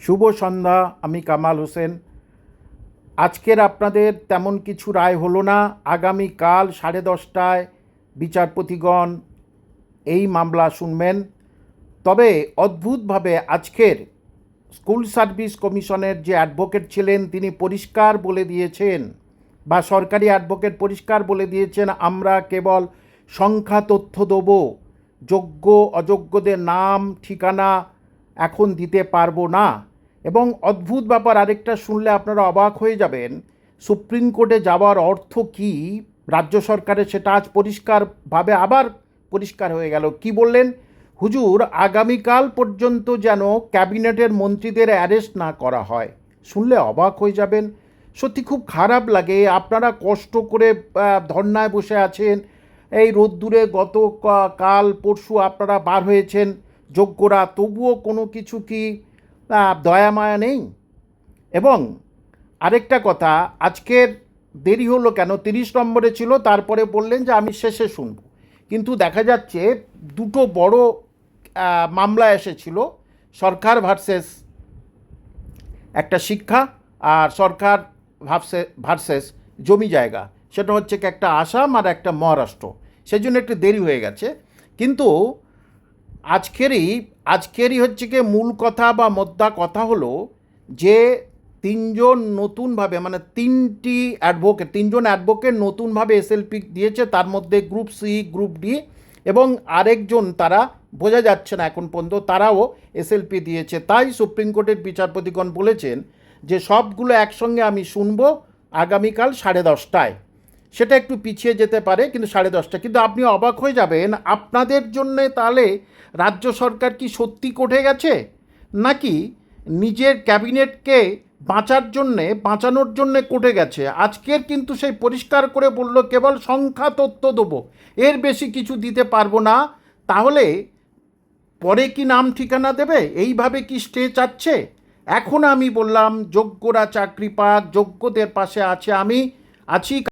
শুভ সন্ধ্যা। আমি কামাল হোসেন। আজকের আপনাদের তেমন কিছু রায় হলো না। আগামীকাল 10:30টায় বিচারপতিগণ এই মামলা শুনবেন। তবে অদ্ভুতভাবে আজকের স্কুল সার্ভিস কমিশনের যে অ্যাডভোকেট ছিলেন তিনি পরিষ্কার বলে দিয়েছেন, বা সরকারি অ্যাডভোকেট পরিষ্কার বলে দিয়েছেন, আমরা কেবল সংখ্যা তথ্য দেব, যোগ্য অযোগ্যদের নাম ঠিকানা এখন দিতে পারবো না। এবং অদ্ভুত ব্যাপার আরেকটা শুনলে আপনারা অবাক হয়ে যাবেন, সুপ্রিম কোর্টে যাওয়ার অর্থ কী রাজ্য সরকারের সেটা আজ পরিষ্কারভাবে আবার পরিষ্কার হয়ে গেল। কি বললেন হুজুর? আগামীকাল পর্যন্ত যেন ক্যাবিনেটের মন্ত্রীদের অ্যারেস্ট না করা হয়। শুনলে অবাক হয়ে যাবেন, সত্যি খুব খারাপ লাগে। আপনারা কষ্ট করে ধর্নায় বসে আছেন, এই রোদ্দুরে গত কাল পরশু আপনারা বার হয়েছেন যোগ্যরা, তবুও কোনো কিছু কি দয়া মায়া নেই? এবং আরেকটা কথা, আজকের দেরি হলো কেন? 30 নম্বরে ছিল, তারপরে বললেন যে আমি শেষে শুনব। কিন্তু দেখা যাচ্ছে দুটো বড় মামলা এসেছিল, সরকার ভার্সেস একটা শিক্ষা, আর সরকার ভার্সেস জমি জায়গা। সেটা হচ্ছে কি একটা আসাম আর একটা মহারাষ্ট্র। সেই জন্য একটু দেরি হয়ে গেছে। কিন্তু আজকেরই হচ্ছে কি মূল কথা বা মোদ্দা কথা হলো যে তিনজন অ্যাডভোকেট নতুনভাবে এসএলপি দিয়েছে। তার মধ্যে গ্রুপ সি, গ্রুপ ডি এবং আরেকজন, তারা বোঝা যাচ্ছে না এখন পর্যন্ত, তারাও এসএলপি দিয়েছে। তাই সুপ্রিম কোর্টের বিচারপতিগণ বলেছেন যে সবগুলো একসঙ্গে আমি শুনবো আগামীকাল 10:30টায়। সেটা একটু পিছিয়ে যেতে পারে, কিন্তু 10:30টা। কিন্তু আপনি অবাক হয়ে যাবেন, আপনাদের জন্যে তাহলে রাজ্য সরকার কি সত্যি কোর্টে গেছে, নাকি নিজের ক্যাবিনেটকে বাঁচানোর জন্যে কোর্টে গেছে? আজকের কিন্তু সেই পরিষ্কার করে বলল কেবল সংখ্যা তথ্য দেবো, এর বেশি কিছু দিতে পারবো না। তাহলে পরে কি নাম ঠিকানা দেবে? এইভাবে কি স্টে চাচ্ছে? এখন আমি বললাম যোগ্যরা চাকরি পাক, যোগ্যদের পাশে আমি আছি।